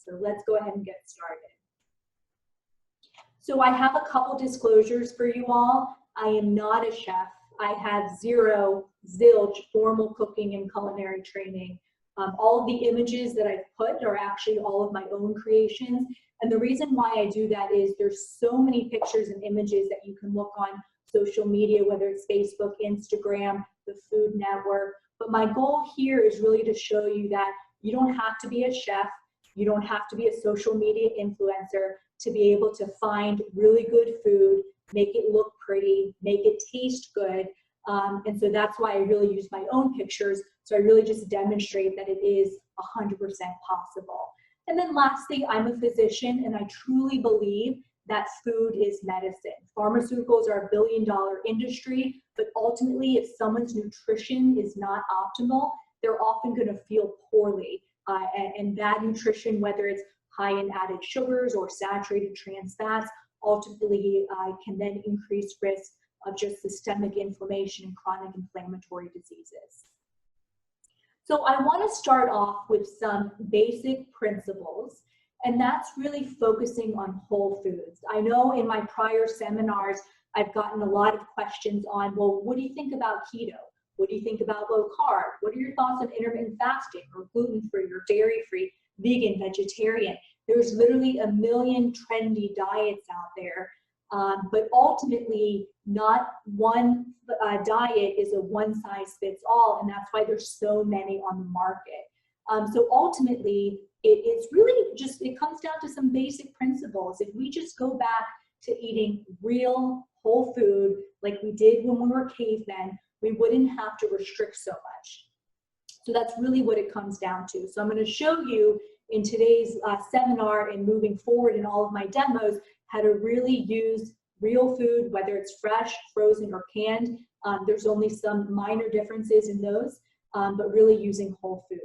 So let's go ahead and get started. So I have a couple disclosures for you all. I am not a chef. I have zilch formal cooking and culinary training. All of the images that I've put are actually all of my own creations. And the reason why I do that is there's so many pictures and images that you can look on social media, whether it's Facebook, Instagram, the Food Network. But my goal here is really to show you that you don't have to be a chef. You don't have to be a social media influencer to be able to find really good food, make it look pretty, make it taste good. And so that's why I really use my own pictures. So I really just demonstrate that it is 100% possible. And then lastly, I'm a physician and I truly believe that food is medicine. Pharmaceuticals are a billion-dollar industry, but ultimately if someone's nutrition is not optimal, they're often gonna feel poorly. And bad nutrition, whether it's high in added sugars or saturated trans fats, ultimately can then increase risk of just systemic inflammation and chronic inflammatory diseases. So I want to start off with some basic principles, and that's really focusing on whole foods. I know in my prior seminars, I've gotten a lot of questions on, well, what do you think about keto? What do you think about low carb? What are your thoughts on intermittent fasting or gluten-free or dairy-free, vegan, vegetarian? There's literally a million trendy diets out there, but ultimately not one diet is a one-size-fits-all, and that's why there's so many on the market. So ultimately, it's really just, it comes down to some basic principles. If we just go back to eating real whole food like we did when we were cavemen, we wouldn't have to restrict so much. So that's really what it comes down to. So I'm going to show you in today's seminar and moving forward in all of my demos how to really use real food, whether it's fresh, frozen, or canned. There's only some minor differences in those, but really using whole food.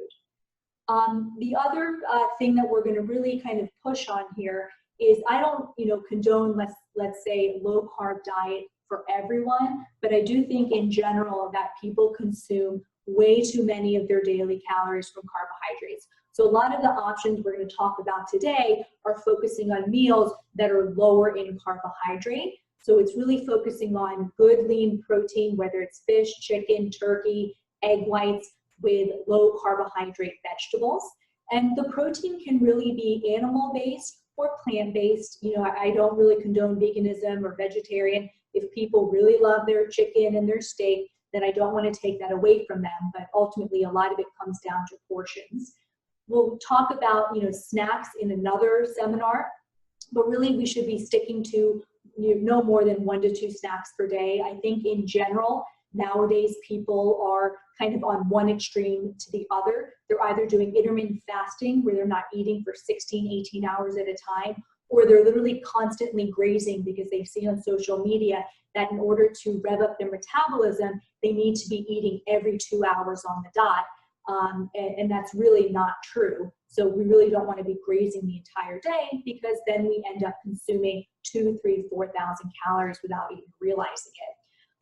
The other thing that we're going to really kind of push on here is I don't, condone, let's say, low carb diet for everyone, but I do think in general that people consume way too many of their daily calories from carbohydrates. So a lot of the options we're going to talk about today are focusing on meals that are lower in carbohydrate. So it's really focusing on good lean protein, whether it's fish, chicken, turkey, egg whites, with low carbohydrate vegetables. And the protein can really be animal-based or plant-based. I don't really condone veganism or vegetarian. If people really love their chicken and their steak, then I don't want to take that away from them. But ultimately, a lot of it comes down to portions. We'll talk about, snacks in another seminar, but really we should be sticking to no more than 1 to 2 snacks per day. I think in general, nowadays people are kind of on one extreme to the other. They're either doing intermittent fasting where they're not eating for 16, 18 hours at a time, or they're literally constantly grazing because they see on social media that in order to rev up their metabolism, they need to be eating every 2 hours on the dot. And that's really not true. So we really don't want to be grazing the entire day because then we end up consuming 2,000, 3,000, 4,000 calories without even realizing it.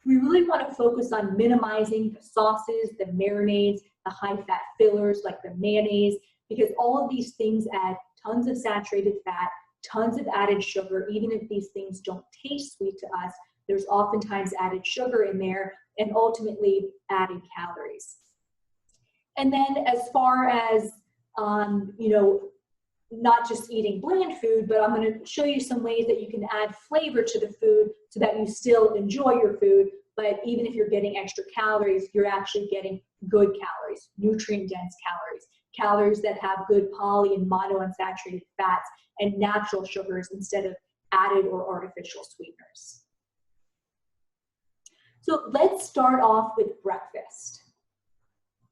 We really want to focus on minimizing the sauces, the marinades, the high-fat fillers like the mayonnaise, because all of these things add tons of saturated fat, tons of added sugar. Even if these things don't taste sweet to us, there's oftentimes added sugar in there and ultimately added calories. And then as far as, not just eating bland food, but I'm going to show you some ways that you can add flavor to the food so that you still enjoy your food, but even if you're getting extra calories, you're actually getting good calories, nutrient-dense calories, calories that have good poly and monounsaturated fats and natural sugars instead of added or artificial sweeteners. So let's start off with breakfast.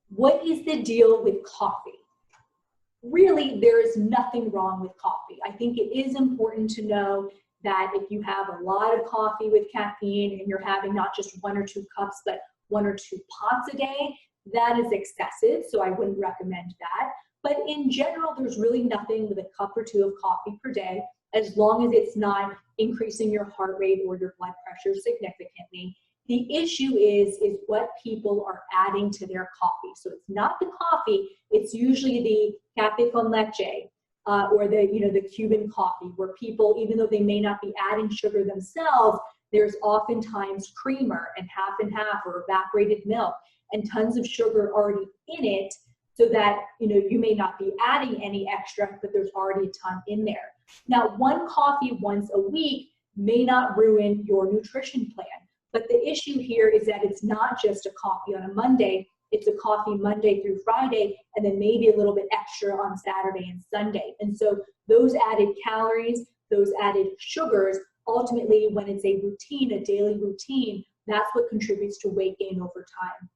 What is the deal with coffee? Really, there is nothing wrong with coffee. I think it is important to know that if you have a lot of coffee with caffeine and you're having not just 1 or 2 cups, but 1 or 2 pots a day, that is excessive, so I wouldn't recommend that. But in general, there's really nothing with a cup or 2 of coffee per day, as long as it's not increasing your heart rate or your blood pressure significantly. The issue is what people are adding to their coffee. So it's not the coffee, it's usually the café con leche, or the Cuban coffee, where people, even though they may not be adding sugar themselves, there's oftentimes creamer and half or evaporated milk and tons of sugar already in it, so that you may not be adding any extra, but there's already a ton in there. Now, one coffee once a week may not ruin your nutrition plan, but the issue here is that it's not just a coffee on a Monday, it's a coffee Monday through Friday, and then maybe a little bit extra on Saturday and Sunday. And so those added calories, those added sugars, ultimately, when it's a routine, a daily routine, that's what contributes to weight gain over time.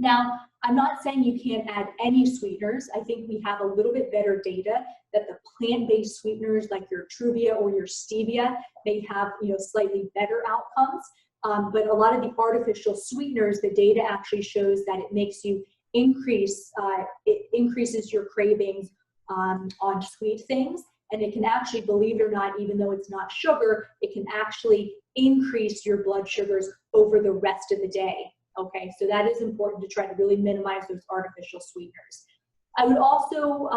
Now, I'm not saying you can't add any sweeteners. I think we have a little bit better data that the plant-based sweeteners like your Truvia or your Stevia may have slightly better outcomes. But a lot of the artificial sweeteners, the data actually shows that it makes you it increases your cravings on sweet things. And it can actually, believe it or not, even though it's not sugar, it can actually increase your blood sugars over the rest of the day. Okay, so that is important to try to really minimize those artificial sweeteners. I would also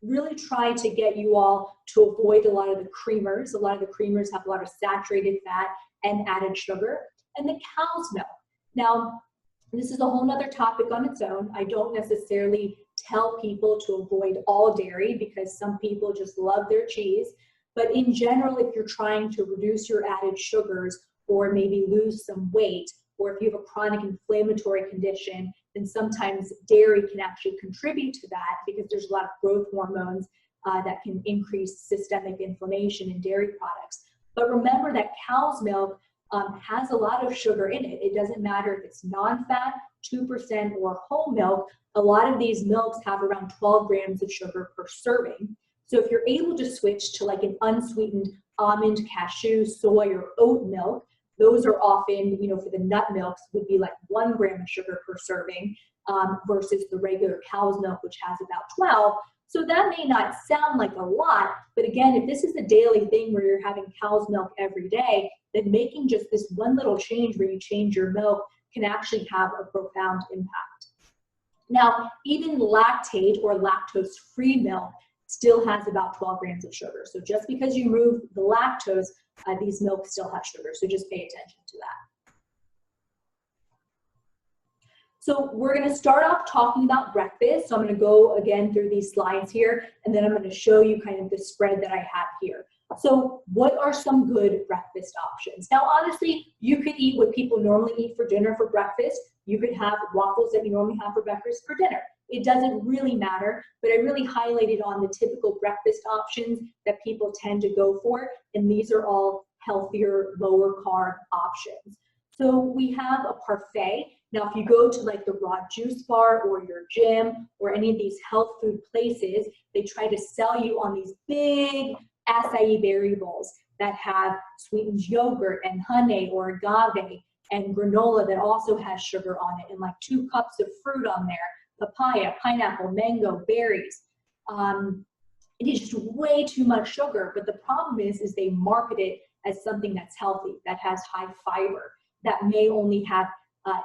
really try to get you all to avoid a lot of the creamers. A lot of the creamers have a lot of saturated fat and added sugar, and the cow's milk. Now, this is a whole nother topic on its own. I don't necessarily tell people to avoid all dairy because some people just love their cheese. But in general, if you're trying to reduce your added sugars or maybe lose some weight, or if you have a chronic inflammatory condition, then sometimes dairy can actually contribute to that because there's a lot of growth hormones that can increase systemic inflammation in dairy products. But remember that cow's milk has a lot of sugar in it. It doesn't matter if it's non-fat, 2%, or whole milk. A lot of these milks have around 12 grams of sugar per serving. So if you're able to switch to like an unsweetened almond, cashew, soy, or oat milk, those are often, for the nut milks would be like 1 gram of sugar per serving versus the regular cow's milk, which has about 12. So that may not sound like a lot, but again, if this is a daily thing where you're having cow's milk every day, then making just this one little change where you change your milk can actually have a profound impact. Now, even lactate or lactose-free milk still has about 12 grams of sugar. So just because you remove the lactose, these milks still have sugar. So just pay attention to that. So we're going to start off talking about breakfast. So I'm going to go again through these slides here, and then I'm going to show you kind of the spread that I have here. So what are some good breakfast options? Now, honestly, you could eat what people normally eat for dinner for breakfast. You could have waffles that you normally have for breakfast for dinner. It doesn't really matter, but I really highlighted on the typical breakfast options that people tend to go for, and these are all healthier, lower carb options. So we have a parfait. Now, if you go to like the Raw Juice Bar or your gym or any of these health food places, they try to sell you on these big acai berry bowls that have sweetened yogurt and honey or agave and granola that also has sugar on it, and like 2 cups of fruit on there. Papaya, pineapple, mango, berries. It is just way too much sugar, but the problem is they market it as something that's healthy, that has high fiber, that may only have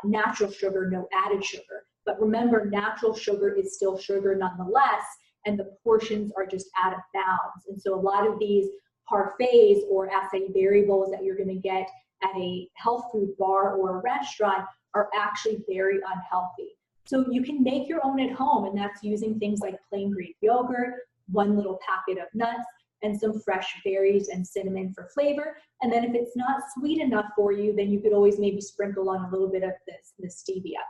natural sugar, no added sugar. But remember, natural sugar is still sugar nonetheless, and the portions are just out of bounds. And so a lot of these parfaits or acai berry bowls that you're gonna get at a health food bar or a restaurant are actually very unhealthy. So you can make your own at home, and that's using things like plain Greek yogurt, 1 little packet of nuts, and some fresh berries and cinnamon for flavor. And then if it's not sweet enough for you, then you could always maybe sprinkle on a little bit of the stevia.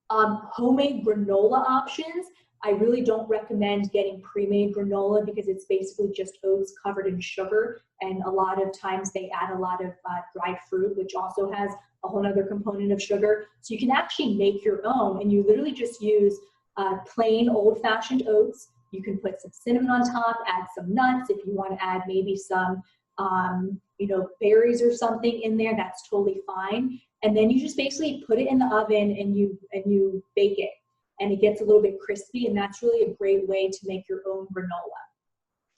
Homemade granola options. I really don't recommend getting pre-made granola because it's basically just oats covered in sugar, and a lot of times they add a lot of dried fruit, which also has a whole other component of sugar. So you can actually make your own, and you literally just use plain old-fashioned oats. You can put some cinnamon on top, add some nuts. If you want to add maybe some berries or something in there, that's totally fine. And then you just basically put it in the oven and you bake it, and it gets a little bit crispy, and that's really a great way to make your own granola.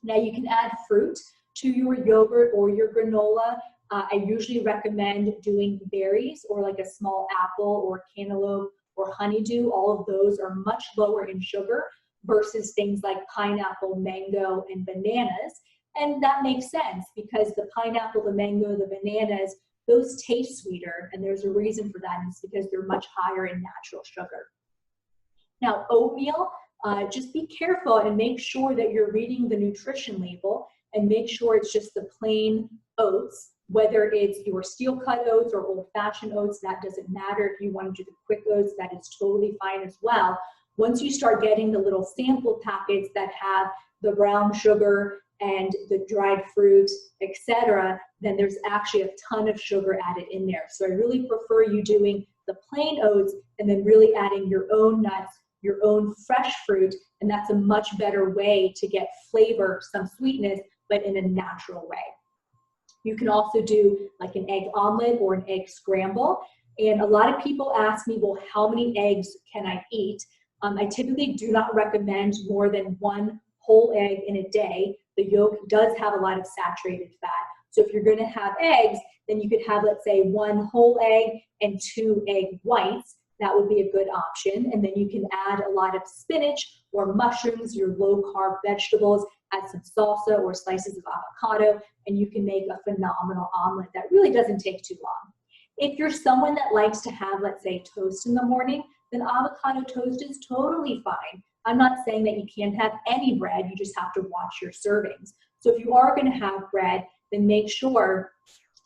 Now you can add fruit to your yogurt or your granola. I usually recommend doing berries or like a small apple or cantaloupe or honeydew. All of those are much lower in sugar versus things like pineapple, mango, and bananas. And that makes sense because the pineapple, the mango, the bananas, those taste sweeter, and there's a reason for that, and it's because they're much higher in natural sugar. Now, oatmeal, just be careful and make sure that you're reading the nutrition label and make sure it's just the plain oats, whether it's your steel cut oats or old-fashioned oats, that doesn't matter. If you want to do the quick oats, that is totally fine as well. Once you start getting the little sample packets that have the brown sugar and the dried fruit, etc., then there's actually a ton of sugar added in there. So I really prefer you doing the plain oats and then really adding your own nuts, your own fresh fruit, and that's a much better way to get flavor, some sweetness, but in a natural way. You can also do like an egg omelet or an egg scramble. And a lot of people ask me, well, how many eggs can I eat? I typically do not recommend more than 1 whole egg in a day. The yolk does have a lot of saturated fat. So if you're going to have eggs, then you could have, let's say, 1 whole egg and 2 egg whites. That would be a good option. And then you can add a lot of spinach or mushrooms, your low-carb vegetables, add some salsa or slices of avocado, and you can make a phenomenal omelet that really doesn't take too long. If you're someone that likes to have, let's say, toast in the morning, then avocado toast is totally fine. I'm not saying that you can't have any bread, you just have to watch your servings. So if you are going to have bread, then make sure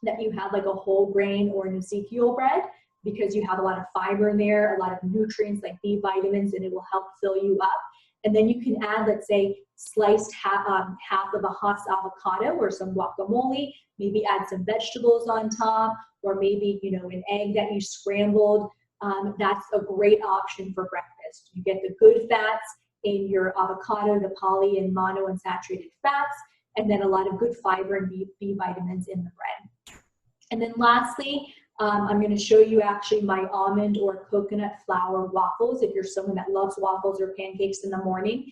that you have like a whole grain or an Ezekiel bread, because you have a lot of fiber in there, a lot of nutrients like B vitamins, and it will help fill you up. And then you can add, let's say, sliced half of a Hass avocado or some guacamole, maybe add some vegetables on top, or maybe, you know, an egg that you scrambled. That's a great option for breakfast. You get the good fats in your avocado, the poly and monounsaturated fats, and then a lot of good fiber and B vitamins in the bread. And then lastly, I'm going to show you actually my almond or coconut flour waffles if you're someone that loves waffles or pancakes in the morning.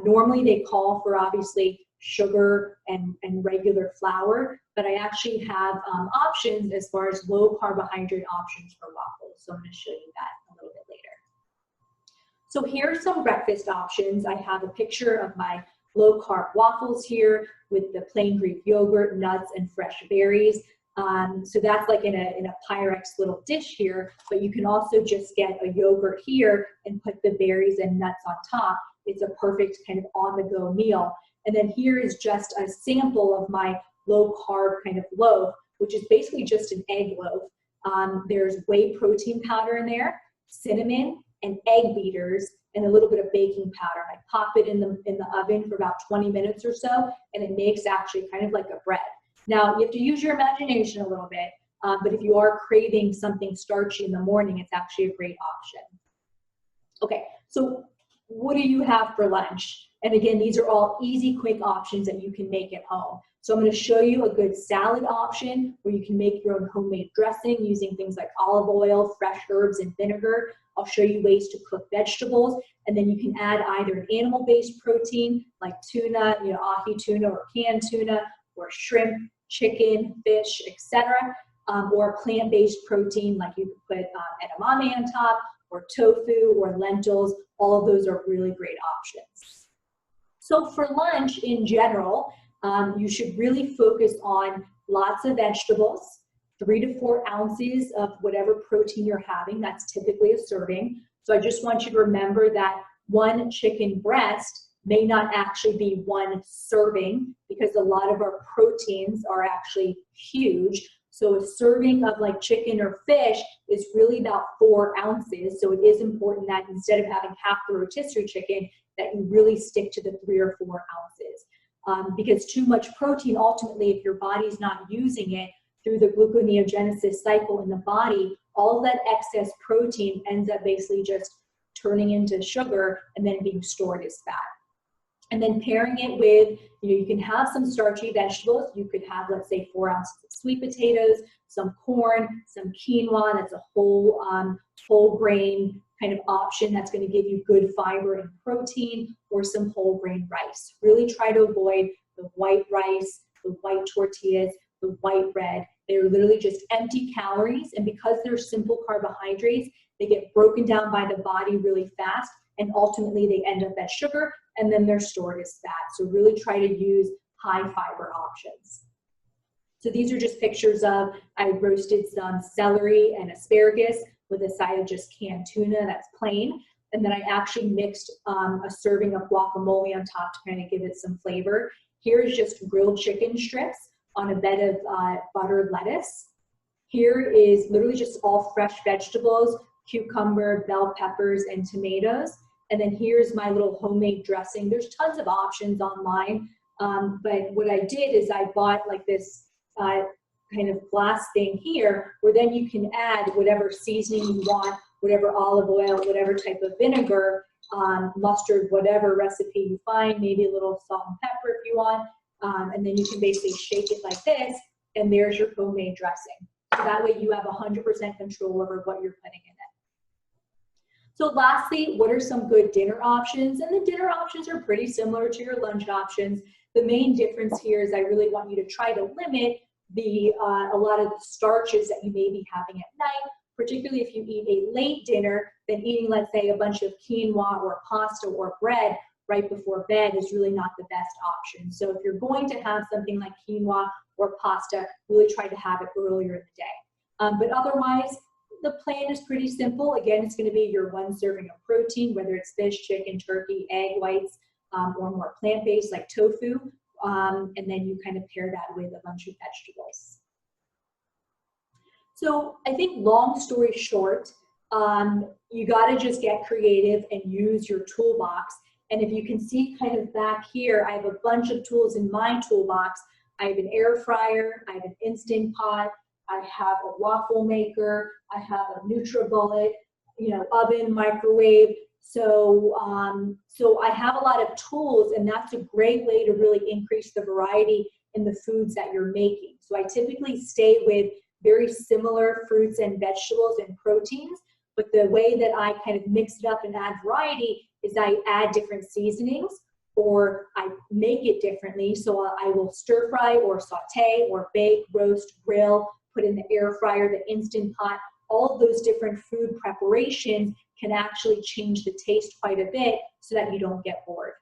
Normally they call for obviously sugar and regular flour, but I actually have options as far as low carbohydrate options for waffles. So I'm going to show you that a little bit later. So here are some breakfast options. I have a picture of my low carb waffles here with the plain Greek yogurt, nuts, and fresh berries. So that's like in a Pyrex little dish here, but you can also just get a yogurt here and put the berries and nuts on top. It's a perfect kind of on-the-go meal. And then here is just a sample of my low-carb kind of loaf, which is basically just an egg loaf. There's whey protein powder in there, cinnamon, and egg beaters, and a little bit of baking powder. I pop it in the oven for about 20 minutes or so, and it makes actually kind of like a bread. Now, you have to use your imagination a little bit, but if you are craving something starchy in the morning, it's actually a great option. Okay, so what do you have for lunch? And again, these are all easy, quick options that you can make at home. So I'm going to show you a good salad option where you can make your own homemade dressing using things like olive oil, fresh herbs, and vinegar. I'll show you ways to cook vegetables, and then you can add either an animal-based protein like tuna, ahi tuna or canned tuna, or shrimp, chicken, fish, etc., or plant-based protein like you could put edamame on top, or tofu, or lentils. All of those are really great options. So for lunch in general, you should really focus on lots of vegetables, 3 to 4 ounces of whatever protein you're having. That's typically a serving. So I just want you to remember that 1 chicken breast may not actually be 1 serving, because a lot of our proteins are actually huge. So a serving of like chicken or fish is really about 4 ounces. So it is important that instead of having half the rotisserie chicken, that you really stick to the 3 or 4 ounces. Because too much protein, ultimately, if your body's not using it through the gluconeogenesis cycle in the body, all of that excess protein ends up basically just turning into sugar and then being stored as fat. And then pairing it with, you can have some starchy vegetables. You could have, let's say, 4 ounces of sweet potatoes, some corn, some quinoa. That's a whole grain kind of option that's going to give you good fiber and protein, or some whole grain rice. Really try to avoid the white rice, the white tortillas, the white bread. They're literally just empty calories, and because they're simple carbohydrates, they get broken down by the body really fast, and ultimately they end up as sugar, and then they're stored as fat. So really try to use high fiber options. So these are just pictures of, I roasted some celery and asparagus with a side of just canned tuna that's plain. And then I actually mixed a serving of guacamole on top to kind of give it some flavor. Here is just grilled chicken strips on a bed of buttered lettuce. Here is literally just all fresh vegetables, cucumber, bell peppers, and tomatoes. And then here's my little homemade dressing. There's tons of options online, but what I did is I bought like this kind of glass thing here, where then you can add whatever seasoning you want, whatever olive oil, whatever type of vinegar, mustard, whatever recipe you find, maybe a little salt and pepper if you want, and then you can basically shake it like this, and there's your homemade dressing. So that way you have 100% control over what you're putting in it. So lastly, what are some good dinner options? And the dinner options are pretty similar to your lunch options. The main difference here is I really want you to try to limit a lot of the starches that you may be having at night, particularly if you eat a late dinner, then eating, let's say, a bunch of quinoa or pasta or bread right before bed is really not the best option. So if you're going to have something like quinoa or pasta, really try to have it earlier in the day. But otherwise, the plan is pretty simple. Again, it's going to be your one serving of protein, whether it's fish, chicken, turkey, egg whites, or more plant-based like tofu. And then you kind of pair that with a bunch of vegetables. So I think long story short, you got to just get creative and use your toolbox. And if you can see kind of back here, I have a bunch of tools in my toolbox. I have an air fryer, I have an Instant Pot, I have a waffle maker, I have a NutriBullet, oven, microwave. So I have a lot of tools, and that's a great way to really increase the variety in the foods that you're making. So I typically stay with very similar fruits and vegetables and proteins, but the way that I kind of mix it up and add variety is I add different seasonings, or I make it differently. So I will stir fry or saute or bake, roast, grill, put in the air fryer, the Instant Pot. All of those different food preparations can actually change the taste quite a bit so that you don't get bored.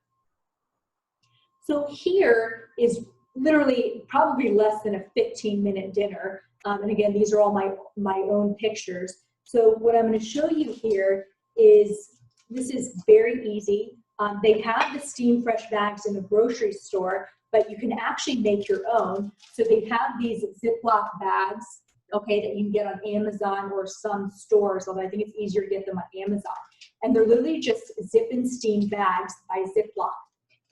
So here is literally probably less than a 15-minute dinner. And again, these are all my own pictures. So what I'm going to show you here is, this is very easy. They have the Steam Fresh bags in the grocery store, but you can actually make your own. So they have these Ziploc bags, okay, that you can get on Amazon or some stores, although I think it's easier to get them on Amazon. And they're literally just zip and steam bags by Ziploc.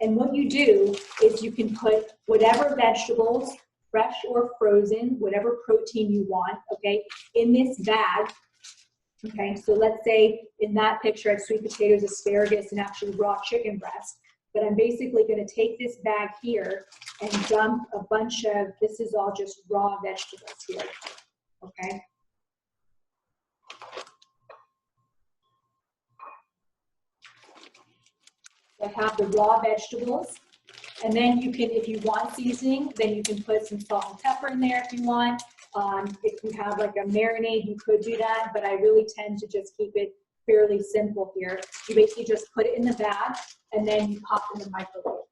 And what you do is you can put whatever vegetables, fresh or frozen, whatever protein you want, okay, in this bag. Okay, so let's say in that picture I have sweet potatoes, asparagus, and actually raw chicken breast. But I'm basically going to take this bag here and dump a bunch of, this is all just raw vegetables here, okay? I have the raw vegetables, and then you can, if you want seasoning, then you can put some salt and pepper in there if you want. If you have like a marinade, you could do that, but I really tend to just keep it fairly simple here. You basically just put it in the bag, and then you pop it in the microwave.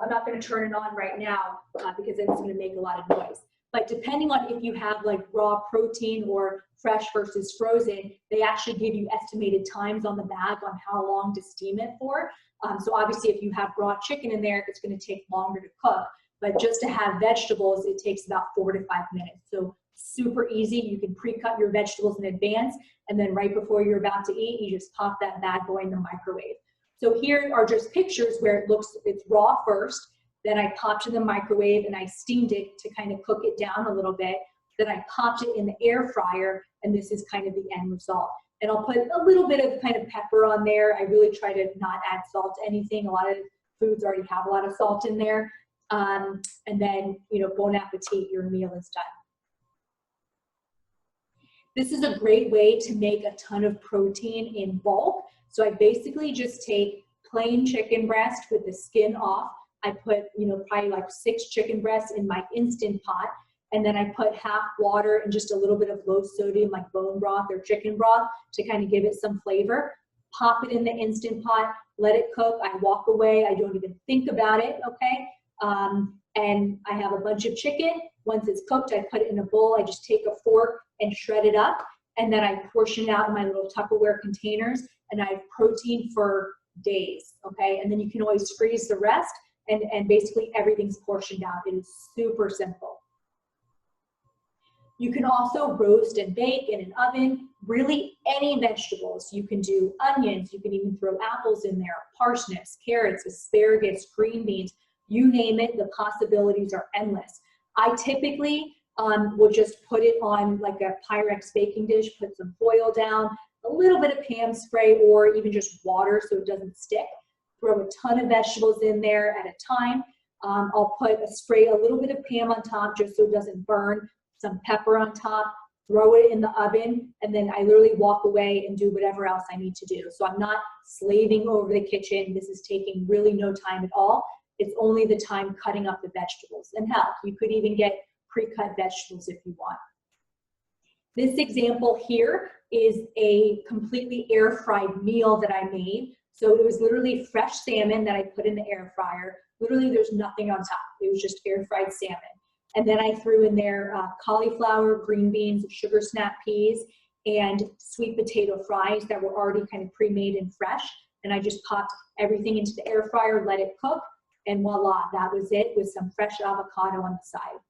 I'm not going to turn it on right now because then it's going to make a lot of noise. But depending on if you have like raw protein or fresh versus frozen, they actually give you estimated times on the bag on how long to steam it for. So obviously if you have raw chicken in there, it's going to take longer to cook. But just to have vegetables, it takes about 4 to 5 minutes. So super easy. You can pre-cut your vegetables in advance, and then right before you're about to eat, you just pop that bad boy in the microwave. So here are just pictures where it looks, it's raw first, then I popped in the microwave and I steamed it to kind of cook it down a little bit. Then I popped it in the air fryer, and this is kind of the end result. And I'll put a little bit of kind of pepper on there. I really try to not add salt to anything. A lot of foods already have a lot of salt in there. And then, bon appetit, your meal is done. This is a great way to make a ton of protein in bulk. So I basically just take plain chicken breast with the skin off. I put, probably like 6 chicken breasts in my Instant Pot. and then I put half water and just a little bit of low sodium like bone broth or chicken broth to kind of give it some flavor. Pop it in the Instant Pot, let it cook. I walk away, I don't even think about it, okay? And I have a bunch of chicken. Once it's cooked, I put it in a bowl. I just take a fork and shred it up, and then I portion it out in my little Tupperware containers, and I have protein for days, okay? And then you can always freeze the rest, and basically everything's portioned out. It is super simple. You can also roast and bake in an oven, really any vegetables. You can do onions, you can even throw apples in there, parsnips, carrots, asparagus, green beans, you name it, the possibilities are endless. I typically will just put it on like a Pyrex baking dish, put some foil down, a little bit of Pam spray or even just water so it doesn't stick. Throw a ton of vegetables in there at a time. I'll spray a little bit of Pam on top just so it doesn't burn, some pepper on top, throw it in the oven, and then I literally walk away and do whatever else I need to do. So I'm not slaving over the kitchen. This is taking really no time at all. It's only the time cutting up the vegetables. And hell, you could even get pre-cut vegetables if you want. This example here is a completely air-fried meal that I made. So it was literally fresh salmon that I put in the air fryer. Literally, there's nothing on top. It was just air-fried salmon. And then I threw in there cauliflower, green beans, sugar snap peas, and sweet potato fries that were already kind of pre-made and fresh. And I just popped everything into the air fryer, let it cook, and voila, that was it with some fresh avocado on the side.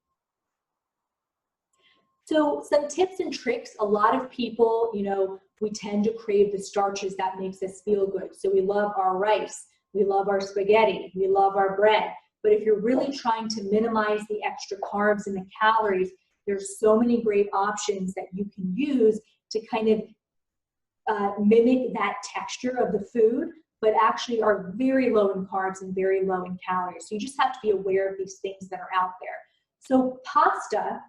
So some tips and tricks, a lot of people, you know, we tend to crave the starches that makes us feel good. So we love our rice, we love our spaghetti, we love our bread. But if you're really trying to minimize the extra carbs and the calories, there's so many great options that you can use to kind of mimic that texture of the food, but actually are very low in carbs and very low in calories. So you just have to be aware of these things that are out there. So pasta,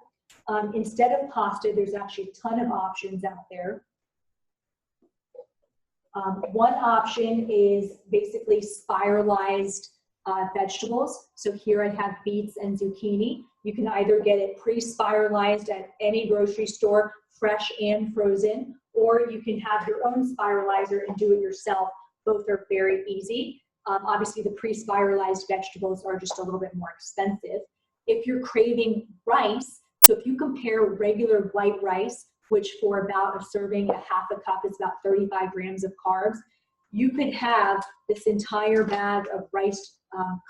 instead of pasta, there's actually a ton of options out there. One option is basically spiralized vegetables. So here I have beets and zucchini. You can either get it pre-spiralized at any grocery store, fresh and frozen, or you can have your own spiralizer and do it yourself. Both are very easy. Obviously the pre-spiralized vegetables are just a little bit more expensive. If you're craving rice, so if you compare regular white rice, which for about a serving, a half a cup is about 35 grams of carbs, you could have this entire bag of rice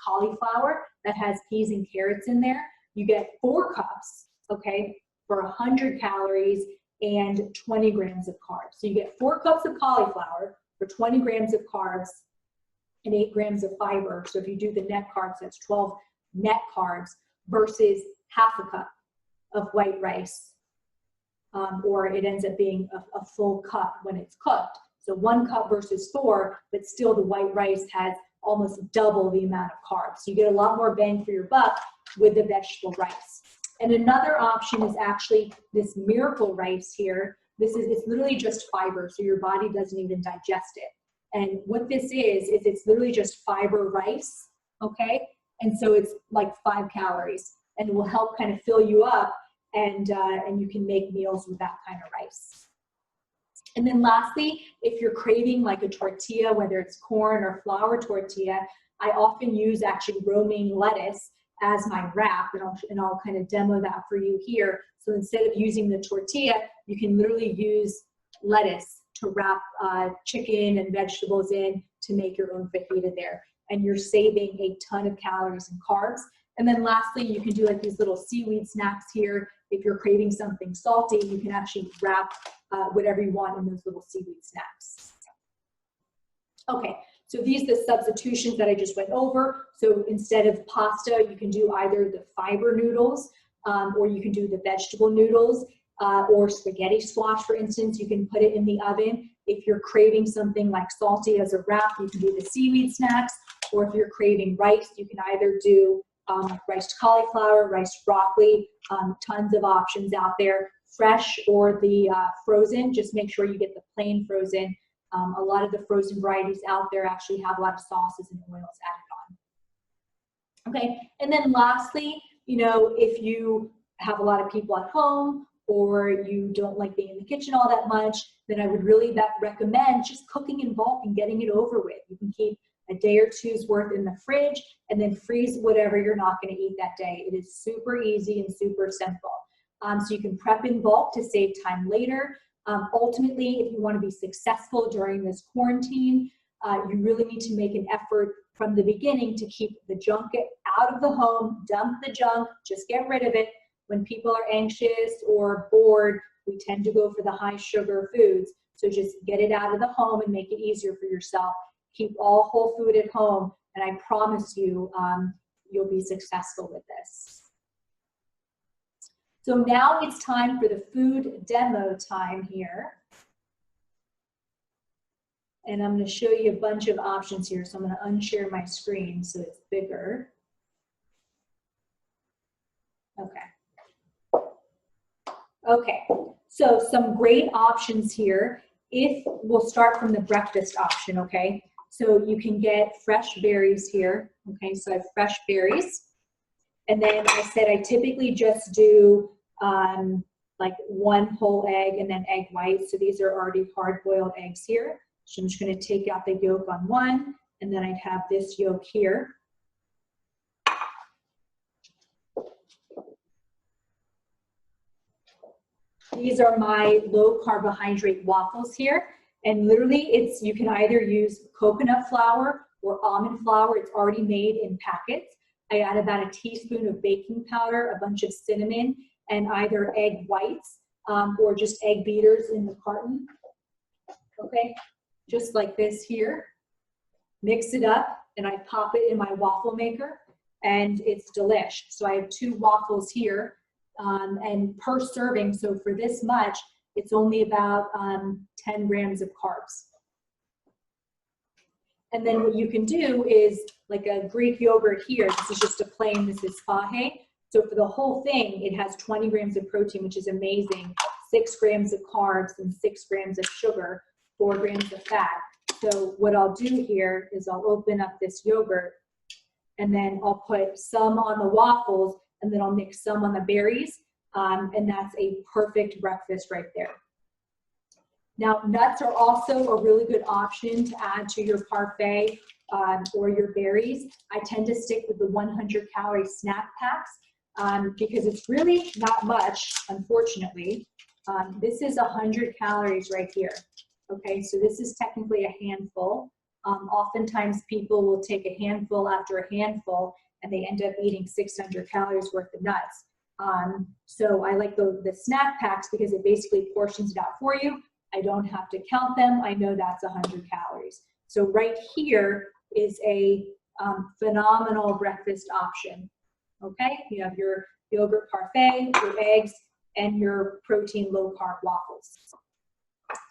cauliflower that has peas and carrots in there. You get 4 cups, okay, for 100 calories and 20 grams of carbs. So you get 4 cups of cauliflower for 20 grams of carbs and 8 grams of fiber. So if you do the net carbs, that's 12 net carbs versus half a cup of white rice, or it ends up being a full cup when it's cooked. So 1 cup versus 4, but still the white rice has almost double the amount of carbs. So you get a lot more bang for your buck with the vegetable rice. And another option is actually this miracle rice here. It's literally just fiber, so your body doesn't even digest it. And what this is it's literally just fiber rice, okay? And so it's like 5 calories, and it will help kind of fill you up, and you can make meals with that kind of rice. And then lastly, if you're craving like a tortilla, whether it's corn or flour tortilla, I often use actually romaine lettuce as my wrap, and I'll kind of demo that for you here. So instead of using the tortilla, you can literally use lettuce to wrap chicken and vegetables in to make your own fajita there. And you're saving a ton of calories and carbs. And then lastly, you can do like these little seaweed snacks here. If you're craving something salty, you can actually wrap whatever you want in those little seaweed snacks. Okay, so these are the substitutions that I just went over. So instead of pasta, you can do either the fiber noodles, or you can do the vegetable noodles, or spaghetti squash, for instance. You can put it in the oven. If you're craving something like salty as a wrap, you can do the seaweed snacks. Or if you're craving rice, you can either do riced cauliflower, riced broccoli, tons of options out there, fresh or the frozen. Just make sure you get the plain frozen. A lot of the frozen varieties out there actually have a lot of sauces and oils added on. Okay, and then lastly, you know, if you have a lot of people at home, or you don't like being in the kitchen all that much, then I would really recommend just cooking in bulk and getting it over with. You can keep a day or two's worth in the fridge and then freeze whatever you're not going to eat that day. It is super easy and super simple. So you can prep in bulk to save time later. Ultimately, if you want to be successful during this quarantine, you really need to make an effort from the beginning to keep the junk out of the home, dump the junk, just get rid of it. When people are anxious or bored, we tend to go for the high sugar foods. So just get it out of the home and make it easier for yourself. Keep all whole food at home, and I promise you, you'll be successful with this. So now it's time for the food demo time here. And I'm going to show you a bunch of options here. So I'm going to unshare my screen so it's bigger. Okay. Okay, so some great options here. We'll start from the breakfast option, okay? So you can get fresh berries here, okay? So I have fresh berries. And then I said I typically just do like one whole egg and then egg white. So these are already hard-boiled eggs here. So I'm just going to take out the yolk on one, and then I'd have this yolk here. These are my low carbohydrate waffles here. And literally you can either use coconut flour or almond flour. It's already made in packets. I add about a teaspoon of baking powder, a bunch of cinnamon, and either egg whites or just egg beaters in the carton. Okay, just like this here. Mix it up and I pop it in my waffle maker and it's delish. So I have 2 waffles here. And per serving, so for this much, it's only about 10 grams of carbs. And then what you can do is like a Greek yogurt here. This is just a plain, this is faje. So for the whole thing, it has 20 grams of protein, which is amazing, 6 grams of carbs and 6 grams of sugar, 4 grams of fat. So what I'll do here is I'll open up this yogurt and then I'll put some on the waffles and then I'll mix some on the berries. And that's a perfect breakfast right there. Now, nuts are also a really good option to add to your parfait or your berries. I tend to stick with the 100-calorie snack packs because it's really not much, unfortunately. This is 100 calories right here. Okay, so this is technically a handful. Oftentimes people will take a handful after a handful and they end up eating 600 calories worth of nuts. So I like the snack packs because it basically portions it out for you. I don't have to count them. I know that's 100 calories. So right here is a phenomenal breakfast option. Okay, you have your yogurt parfait, your eggs, and your protein low-carb waffles. So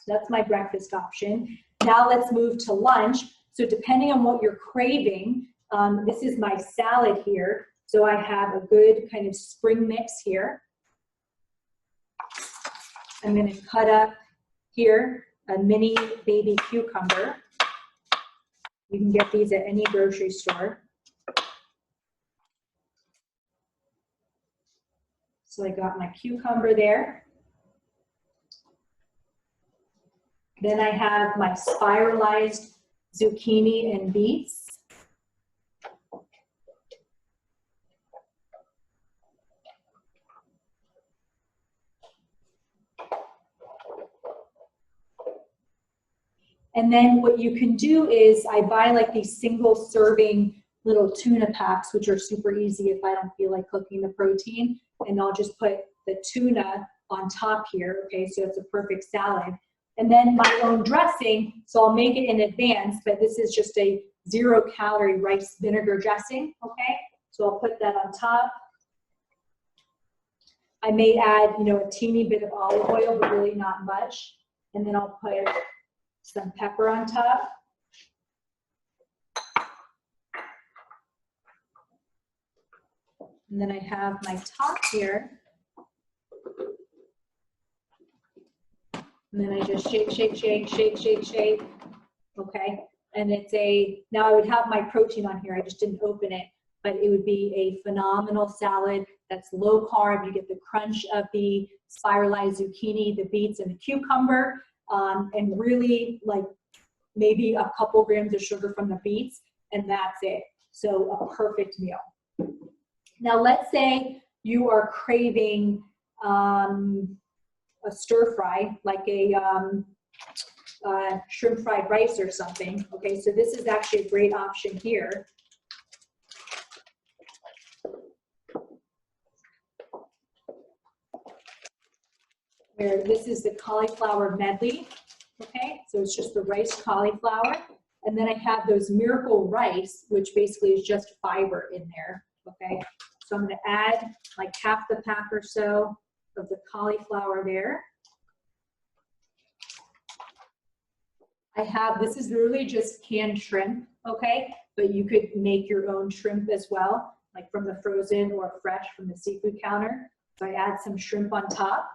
that's my breakfast option. Now let's move to lunch. So depending on what you're craving, this is my salad here. So I have a good kind of spring mix here. I'm going to cut up here a mini baby cucumber. You can get these at any grocery store. So I got my cucumber there. Then I have my spiralized zucchini and beets. And then what you can do is I buy like these single serving little tuna packs, which are super easy if I don't feel like cooking the protein. And I'll just put the tuna on top here, okay, so it's a perfect salad. And then my own dressing, so I'll make it in advance, but this is just a 0-calorie rice vinegar dressing, okay? So I'll put that on top. I may add, you know, a teeny bit of olive oil, but really not much. And then I'll put some pepper on top. And then I have my top here. And then I just shake, shake, shake, shake, shake, shake. Okay. And it's now I would have my protein on here. I just didn't open it, but it would be a phenomenal salad. that's low carb. You get the crunch of the spiralized zucchini, the beets, and the cucumber, and really like maybe a couple grams of sugar from the beets, and that's it. So a perfect meal. Now let's say you are craving a stir fry, like a shrimp fried rice or something. Okay, so this is actually a great option here. Where this is the cauliflower medley. Okay, so it's just the rice cauliflower. And then I have those Miracle Rice, which basically is just fiber in there. Okay, so I'm going to add like half the pack or so of the cauliflower there. I have, this is literally just canned shrimp, okay? But you could make your own shrimp as well, like from the frozen or fresh from the seafood counter. So I add some shrimp on top.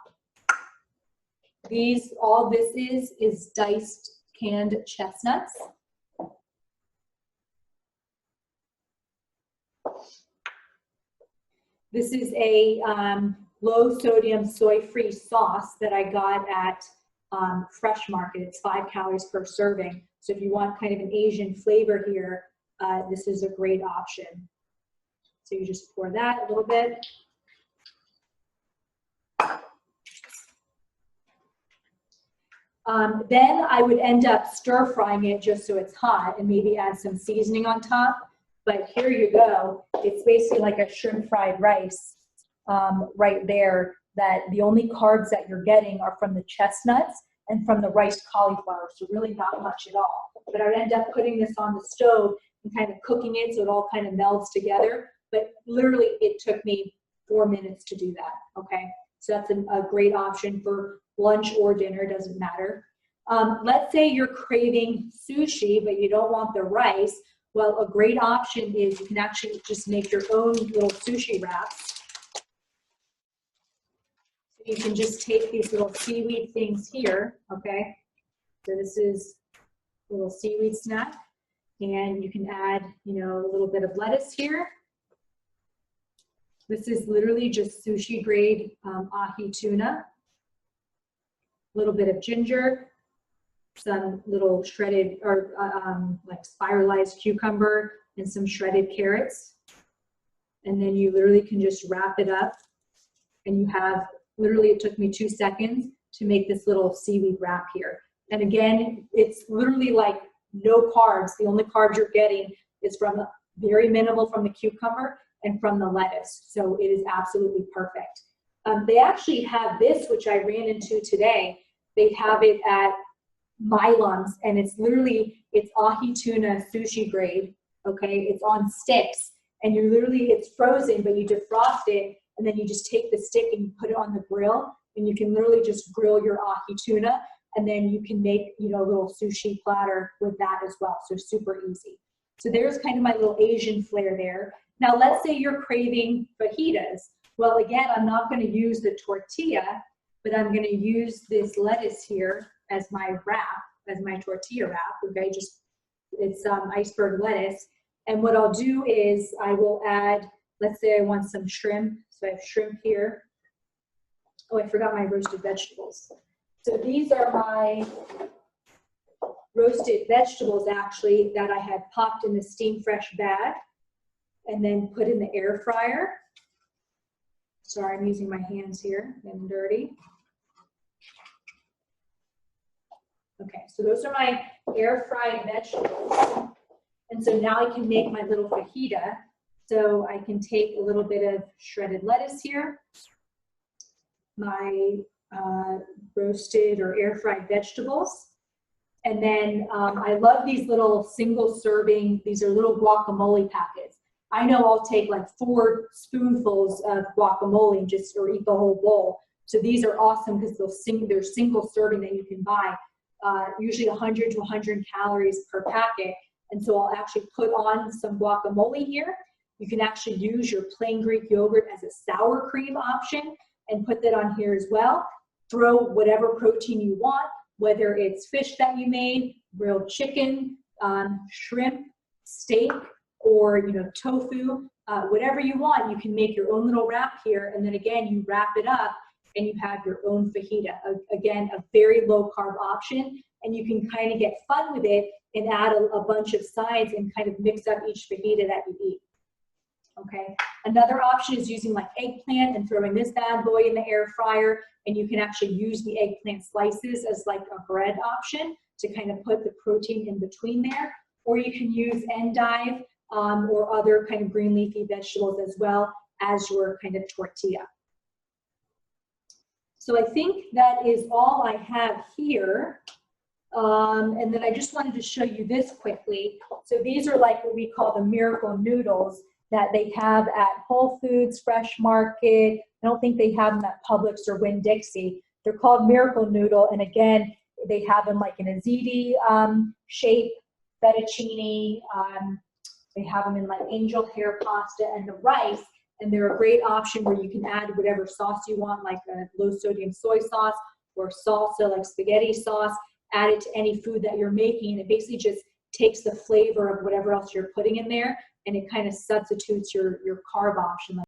All this is diced canned chestnuts. This is a low sodium soy-free sauce that I got at Fresh Market. It's 5 calories per serving. So if you want kind of an Asian flavor here, this is a great option. So you just pour that a little bit. Then I would end up stir frying it just so it's hot and maybe add some seasoning on top. But here you go. It's basically like a shrimp fried rice right there, that the only carbs that you're getting are from the chestnuts and from the rice cauliflower, so really not much at all. But I would end up putting this on the stove and kind of cooking it so it all kind of melds together. But literally it took me 4 minutes to do that, okay? So that's a great option for lunch or dinner, doesn't matter. Let's say you're craving sushi, but you don't want the rice. Well, a great option is you can actually just make your own little sushi wraps. So you can just take these little seaweed things here, okay? So this is a little seaweed snack. And you can add, you know, a little bit of lettuce here. This is literally just sushi grade ahi tuna. A little bit of ginger, some little shredded or like spiralized cucumber, and some shredded carrots. And then you literally can just wrap it up, and you have, literally it took me 2 seconds to make this little seaweed wrap here. And again, it's literally like no carbs. The only carbs you're getting is from very minimal from the cucumber and from the lettuce. So it is absolutely perfect. They actually have this, which I ran into today. They have it at Milam's, and it's literally, it's ahi tuna sushi grade, okay? It's on sticks, and you literally, it's frozen, but you defrost it, and then you just take the stick and you put it on the grill, and you can literally just grill your ahi tuna, and then you can make, you know, a little sushi platter with that as well. So super easy. So there's kind of my little Asian flair there. Now let's say you're craving fajitas. Well, again, I'm not going to use the tortilla, but I'm going to use this lettuce here as my wrap, as my tortilla wrap, okay? Just, it's iceberg lettuce. And what I'll do is I will add, let's say I want some shrimp. So I have shrimp here. Oh, I forgot my roasted vegetables. So these are my roasted vegetables, actually, that I had popped in the Steam Fresh bag and then put in the air fryer. Sorry, I'm using my hands here, I'm dirty. Okay, so those are my air fried vegetables. And so now I can make my little fajita. So I can take a little bit of shredded lettuce here, my roasted or air fried vegetables. And then I love these little single serving, these are little guacamole packets. I know I'll take like 4 spoonfuls of guacamole and just, or eat the whole bowl. So these are awesome because they're single serving that you can buy, usually 100 to 100 calories per packet. And so I'll actually put on some guacamole here. You can actually use your plain Greek yogurt as a sour cream option and put that on here as well. Throw whatever protein you want, whether it's fish that you made, grilled chicken, shrimp, steak, or, you know, tofu. whatever you want. You can make your own little wrap here, and then again, you wrap it up and you have your own fajita. Again, a very low carb option, and you can kind of get fun with it and add a bunch of sides and kind of mix up each fajita that you eat. Okay, another option is using like eggplant and throwing this bad boy in the air fryer, and you can actually use the eggplant slices as like a bread option to kind of put the protein in between there, or you can use endive or other kind of green leafy vegetables as well as your kind of tortilla. So I think that is all I have here. And then I just wanted to show you this quickly. So these are like what we call the miracle noodles that they have at Whole Foods, Fresh Market. I don't think they have them at Publix or Winn-Dixie. They're called miracle noodle, and again, they have them like in a ziti shape, fettuccine. They have them in like angel hair pasta and the rice, and they're a great option where you can add whatever sauce you want, like a low sodium soy sauce or salsa like spaghetti sauce. Add it to any food that you're making, and it basically just takes the flavor of whatever else you're putting in there, and it kind of substitutes your carb option.